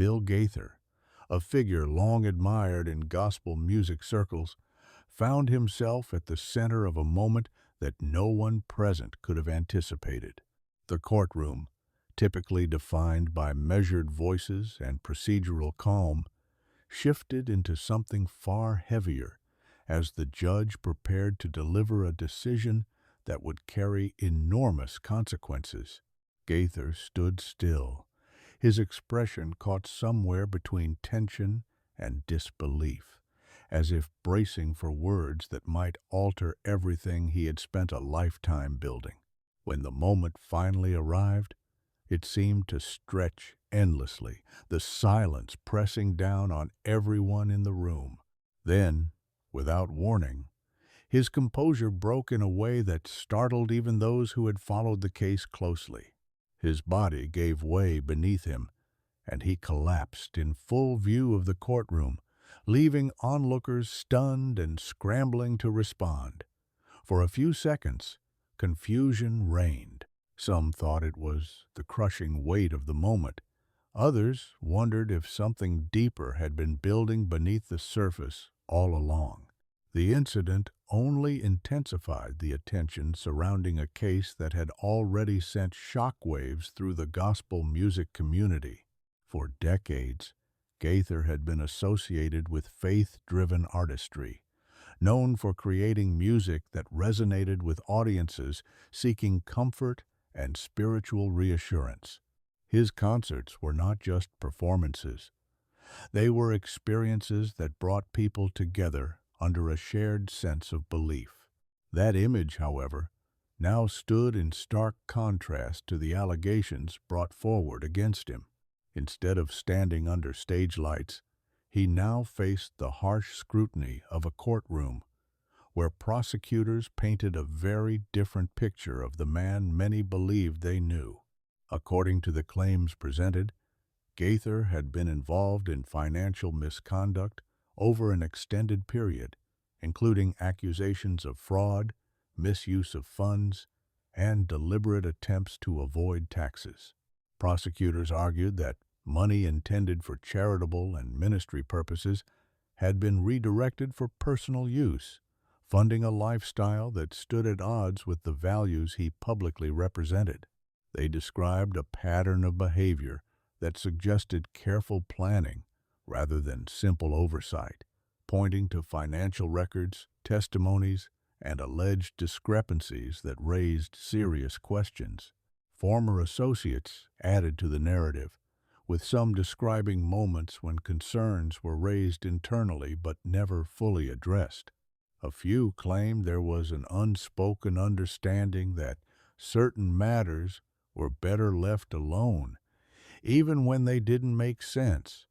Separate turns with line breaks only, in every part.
Bill Gaither, a figure long admired in gospel music circles, found himself at the center of a moment that no one present could have anticipated. The courtroom, typically defined by measured voices and procedural calm, shifted into something far heavier as the judge prepared to deliver a decision that would carry enormous consequences. Gaither stood still, his expression caught somewhere between tension and disbelief, as if bracing for words that might alter everything he had spent a lifetime building. When the moment finally arrived, it seemed to stretch endlessly, the silence pressing down on everyone in the room. Then, without warning, his composure broke in a way that startled even those who had followed the case closely. His body gave way beneath him, and he collapsed in full view of the courtroom, leaving onlookers stunned and scrambling to respond. For a few seconds, confusion reigned. Some thought it was the crushing weight of the moment. Others wondered if something deeper had been building beneath the surface all along. The incident only intensified the attention surrounding a case that had already sent shockwaves through the gospel music community. For decades, Gaither had been associated with faith-driven artistry, known for creating music that resonated with audiences seeking comfort and spiritual reassurance. His concerts were not just performances. They were experiences that brought people together under a shared sense of belief. That image, however, now stood in stark contrast to the allegations brought forward against him. Instead of standing under stage lights, he now faced the harsh scrutiny of a courtroom, where prosecutors painted a very different picture of the man many believed they knew. According to the claims presented, Gaither had been involved in financial misconduct over an extended period, including accusations of fraud, misuse of funds, and deliberate attempts to avoid taxes. Prosecutors argued that money intended for charitable and ministry purposes had been redirected for personal use, funding a lifestyle that stood at odds with the values he publicly represented. They described a pattern of behavior that suggested careful planning rather than simple oversight, pointing to financial records, testimonies, and alleged discrepancies that raised serious questions. Former associates added to the narrative, with some describing moments when concerns were raised internally but never fully addressed. A few claimed there was an unspoken understanding that certain matters were better left alone, even when they didn't make sense.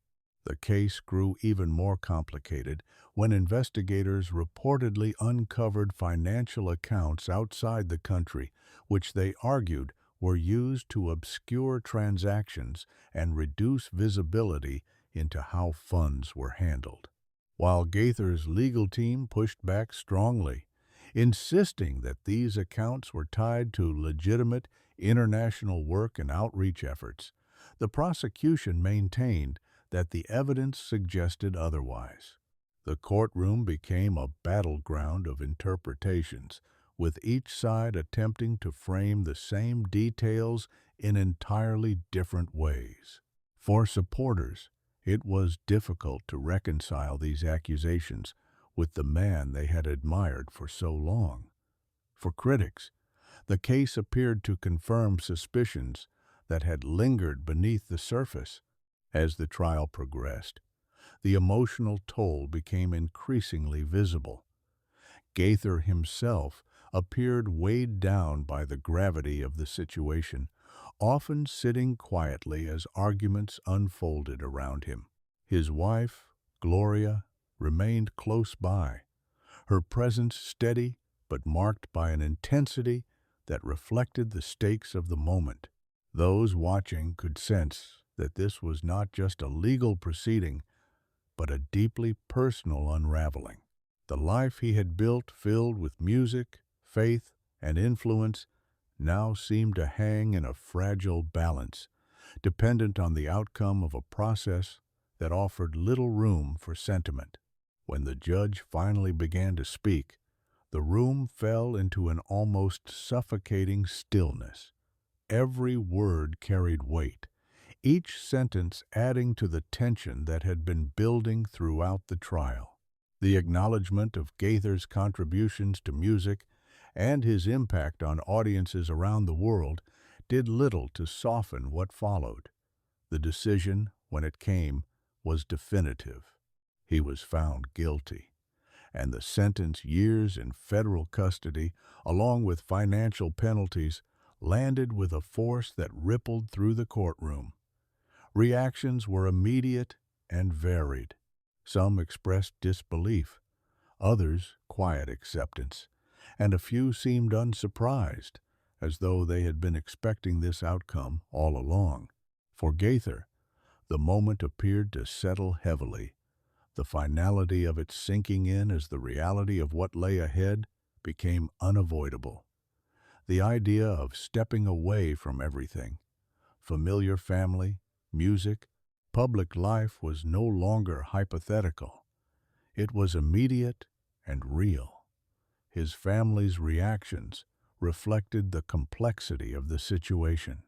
The case grew even more complicated when investigators reportedly uncovered financial accounts outside the country, which they argued were used to obscure transactions and reduce visibility into how funds were handled. While Gaither's legal team pushed back strongly, insisting that these accounts were tied to legitimate international work and outreach efforts, the prosecution maintained that the evidence suggested otherwise. The courtroom became a battleground of interpretations, with each side attempting to frame the same details in entirely different ways. For supporters, it was difficult to reconcile these accusations with the man they had admired for so long. For critics, the case appeared to confirm suspicions that had lingered beneath the surface. As the trial progressed, the emotional toll became increasingly visible. Gaither himself appeared weighed down by the gravity of the situation, often sitting quietly as arguments unfolded around him. His wife, Gloria, remained close by, her presence steady but marked by an intensity that reflected the stakes of the moment. Those watching could sense that this was not just a legal proceeding, but a deeply personal unraveling. The life he had built, filled with music, faith, and influence, now seemed to hang in a fragile balance, dependent on the outcome of a process that offered little room for sentiment. When the judge finally began to speak, the room fell into an almost suffocating stillness. Every word carried weight, each sentence adding to the tension that had been building throughout the trial. The acknowledgement of Gaither's contributions to music and his impact on audiences around the world did little to soften what followed. The decision, when it came, was definitive. He was found guilty, and the sentence, years in federal custody, along with financial penalties, landed with a force that rippled through the courtroom. Reactions were immediate and varied. Some expressed disbelief, others quiet acceptance, and a few seemed unsurprised, as though they had been expecting this outcome all along. For Gaither, the moment appeared to settle heavily. The finality of it sinking in as the reality of what lay ahead became unavoidable. The idea of stepping away from everything, familiar family, music, public life, was no longer hypothetical. It was immediate and real. His family's reactions reflected the complexity of the situation.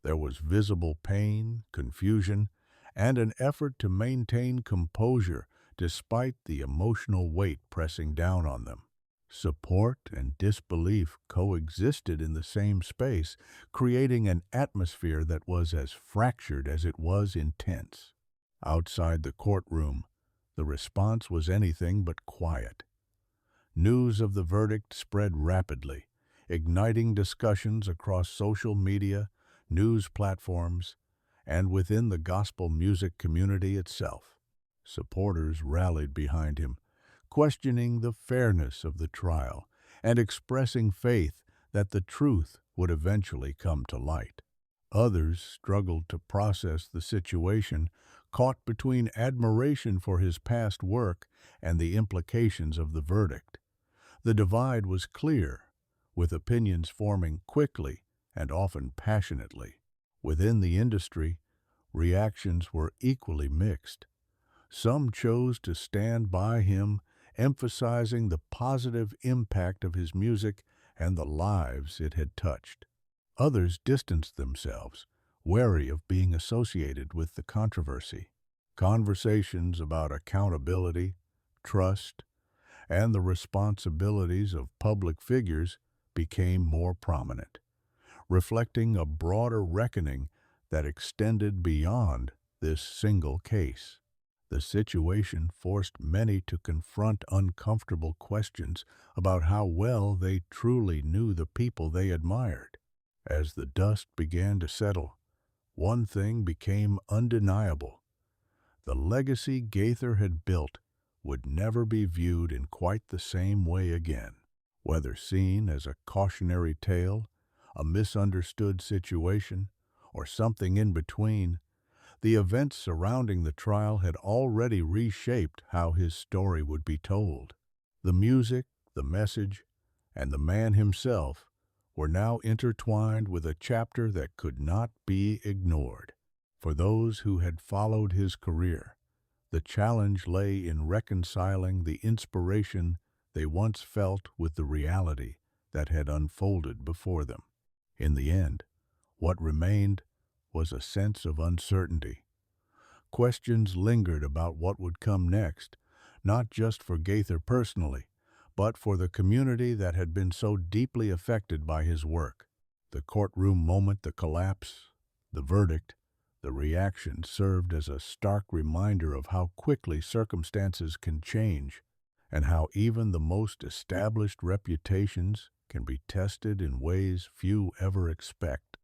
There was visible pain, confusion, and an effort to maintain composure despite the emotional weight pressing down on them. Support and disbelief coexisted in the same space, creating an atmosphere that was as fractured as it was intense. Outside the courtroom, the response was anything but quiet. News of the verdict spread rapidly, igniting discussions across social media, news platforms, and within the gospel music community itself. Supporters rallied behind him, questioning the fairness of the trial and expressing faith that the truth would eventually come to light. Others struggled to process the situation, caught between admiration for his past work and the implications of the verdict. The divide was clear, with opinions forming quickly and often passionately. Within the industry, reactions were equally mixed. Some chose to stand by him, emphasizing the positive impact of his music and the lives it had touched. Others distanced themselves, wary of being associated with the controversy. Conversations about accountability, trust, and the responsibilities of public figures became more prominent, reflecting a broader reckoning that extended beyond this single case. The situation forced many to confront uncomfortable questions about how well they truly knew the people they admired. As the dust began to settle, one thing became undeniable. The legacy Gaither had built would never be viewed in quite the same way again. Whether seen as a cautionary tale, a misunderstood situation, or something in between, the events surrounding the trial had already reshaped how his story would be told. The music, the message, and the man himself were now intertwined with a chapter that could not be ignored. For those who had followed his career, the challenge lay in reconciling the inspiration they once felt with the reality that had unfolded before them. In the end, what remained was a sense of uncertainty. Questions lingered about what would come next, not just for Gaither personally, but for the community that had been so deeply affected by his work. The courtroom moment, the collapse, the verdict, the reaction served as a stark reminder of how quickly circumstances can change, and how even the most established reputations can be tested in ways few ever expect.